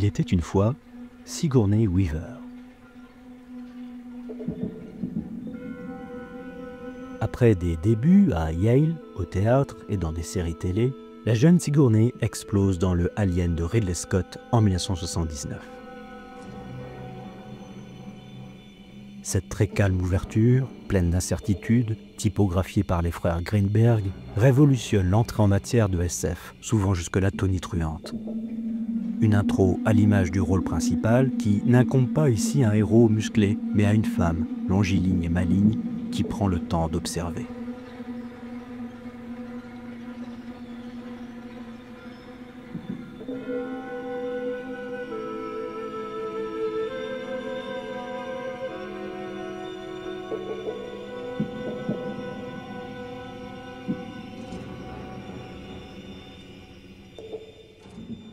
Il était une fois Sigourney Weaver. Après des débuts à Yale, au théâtre et dans des séries télé, la jeune Sigourney explose dans le Alien de Ridley Scott en 1979. Cette très calme ouverture, pleine d'incertitudes, typographiée par les frères Greenberg, révolutionne l'entrée en matière de SF, souvent jusque-là tonitruante. Une intro à l'image du rôle principal qui n'incombe pas ici à un héros musclé, mais à une femme, longiligne et maligne, qui prend le temps d'observer.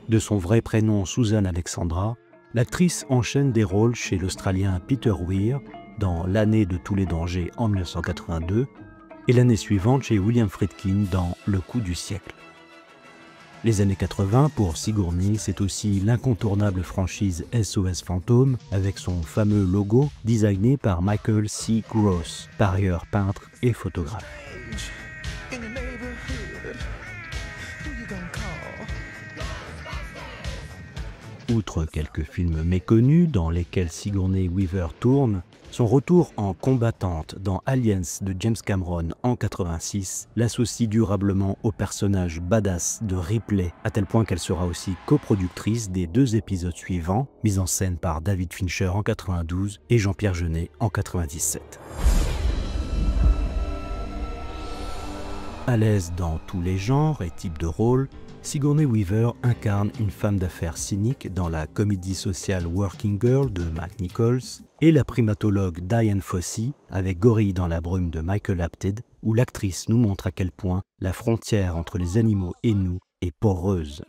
De son vrai prénom Susan Alexandra, l'actrice enchaîne des rôles chez l'Australien Peter Weir dans L'année de tous les dangers en 1982 et l'année suivante chez William Friedkin dans Le coup du siècle. Les années 80 pour Sigourney, c'est aussi l'incontournable franchise SOS Fantôme avec son fameux logo designé par Michael C. Gross, par ailleurs peintre et photographe. Outre quelques films méconnus dans lesquels Sigourney Weaver tourne, son retour en combattante dans Aliens de James Cameron en 86 l'associe durablement au personnage badass de Ripley, à tel point qu'elle sera aussi coproductrice des 2 épisodes suivants, mis en scène par David Fincher en 92 et Jean-Pierre Jeunet en 97. À l'aise dans tous les genres et types de rôles, Sigourney Weaver incarne une femme d'affaires cynique dans la comédie sociale Working Girl de Mac Nichols et la primatologue Diane Fossey avec Gorille dans la brume de Michael Apted, où l'actrice nous montre à quel point la frontière entre les animaux et nous est poreuse.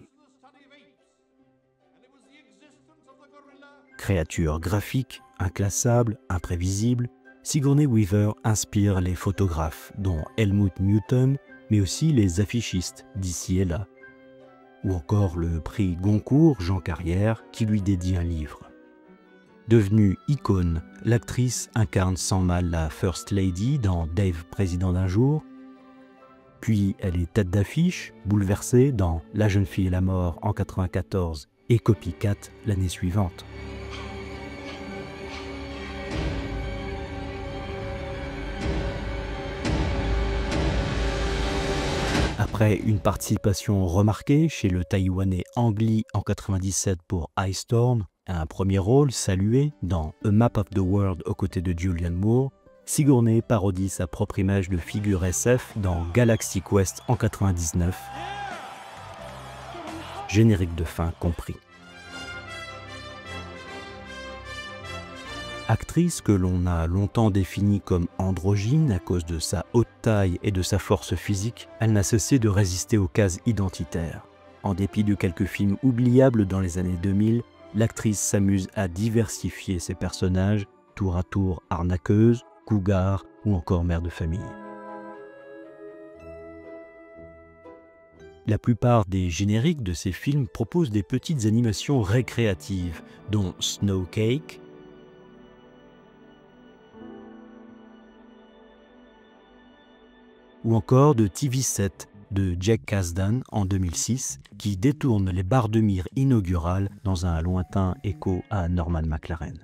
Créature graphique, inclassable, imprévisible, Sigourney Weaver inspire les photographes, dont Helmut Newton, mais aussi les affichistes d'ici et là, ou encore le prix Goncourt Jean Carrière qui lui dédie un livre. Devenue icône, l'actrice incarne sans mal la First Lady dans Dave, président d'un jour, puis elle est tête d'affiche, bouleversée dans La jeune fille et la mort en 94 et Copycat l'année suivante. Après une participation remarquée chez le Taïwanais Ang Lee en 97 pour Ice Storm, un premier rôle salué dans A Map of the World aux côtés de Julianne Moore, Sigourney parodie sa propre image de figure SF dans Galaxy Quest en 99, générique de fin compris. Actrice que l'on a longtemps définie comme androgyne à cause de sa haute taille et de sa force physique, elle n'a cessé de résister aux cases identitaires. En dépit de quelques films oubliables dans les années 2000, l'actrice s'amuse à diversifier ses personnages, tour à tour arnaqueuse, cougar ou encore mère de famille. La plupart des génériques de ces films proposent des petites animations récréatives, dont Snowcake, ou encore de TV7 de Jack Kasdan en 2006, qui détourne les barres de mire inaugurales dans un lointain écho à Norman McLaren.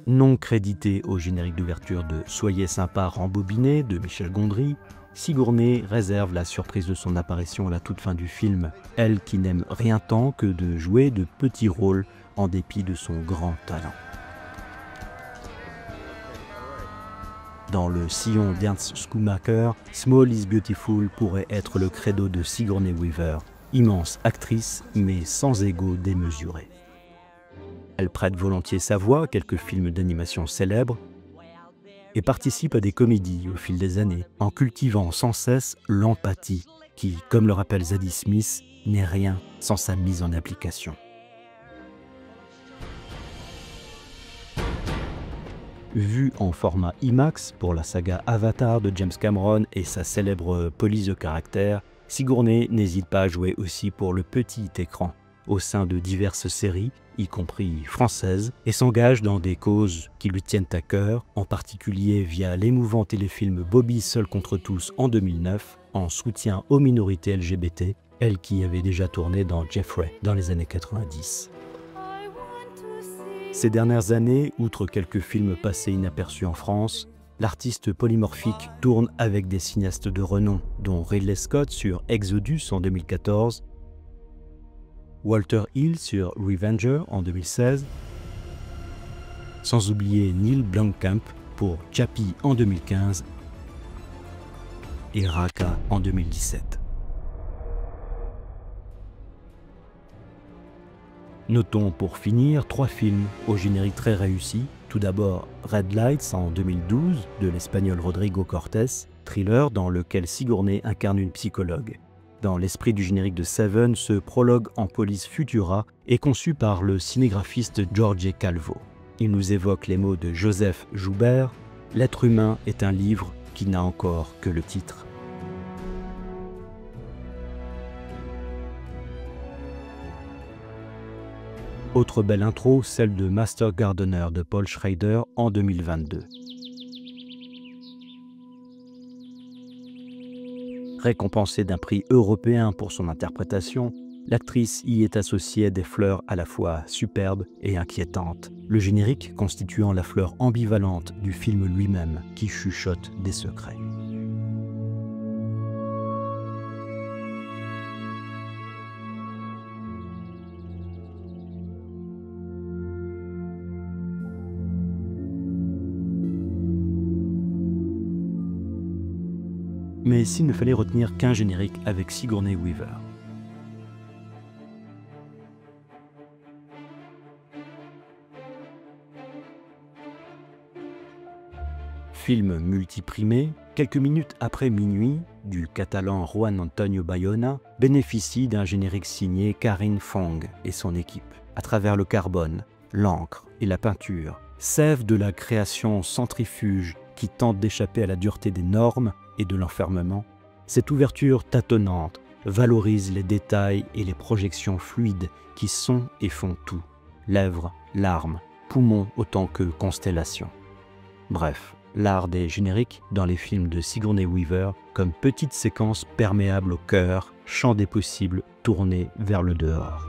Non crédité au générique d'ouverture de Soyez sympa rembobiné de Michel Gondry, Sigourney réserve la surprise de son apparition à la toute fin du film, elle qui n'aime rien tant que de jouer de petits rôles en dépit de son grand talent. Dans le sillon d'Ernst Schumacher, Small is Beautiful pourrait être le credo de Sigourney Weaver, immense actrice mais sans ego démesuré. Elle prête volontiers sa voix à quelques films d'animation célèbres et participe à des comédies au fil des années, en cultivant sans cesse l'empathie qui, comme le rappelle Zadie Smith, n'est rien sans sa mise en application. Vue en format IMAX pour la saga Avatar de James Cameron et sa célèbre police de caractère, Sigourney n'hésite pas à jouer aussi pour le petit écran, au sein de diverses séries, y compris françaises, et s'engage dans des causes qui lui tiennent à cœur, en particulier via l'émouvant téléfilm Bobby seul contre tous en 2009, en soutien aux minorités LGBT, elle qui avait déjà tourné dans Jeffrey dans les années 90. Ces dernières années, outre quelques films passés inaperçus en France, l'artiste polymorphique tourne avec des cinéastes de renom, dont Ridley Scott sur Exodus en 2014, Walter Hill sur Revenger en 2016, sans oublier Neil Blomkamp pour Chappie en 2015 et Raka en 2017. Notons pour finir 3 films au générique très réussi. Tout d'abord Red Lights en 2012 de l'espagnol Rodrigo Cortés, thriller dans lequel Sigourney incarne une psychologue. Dans l'esprit du générique de Seven, ce prologue en police futura est conçu par le cinégraphiste Jorge Calvo. Il nous évoque les mots de Joseph Joubert « L'être humain est un livre qui n'a encore que le titre ». Autre belle intro, celle de Master Gardener de Paul Schrader en 2022. Récompensée d'un prix européen pour son interprétation, l'actrice y est associée à des fleurs à la fois superbes et inquiétantes, le générique constituant la fleur ambivalente du film lui-même qui chuchote des secrets. Mais s'il ne fallait retenir qu'un générique avec Sigourney Weaver. Film multiprimé, quelques minutes après minuit, du Catalan Juan Antonio Bayona bénéficie d'un générique signé Karine Fong et son équipe. À travers le carbone, l'encre et la peinture, sève de la création centrifuge qui tente d'échapper à la dureté des normes et de l'enfermement, cette ouverture tâtonnante valorise les détails et les projections fluides qui sont et font tout, lèvres, larmes, poumons autant que constellations. Bref, l'art des génériques dans les films de Sigourney Weaver comme petite séquence perméable au cœur, champ des possibles tourné vers le dehors.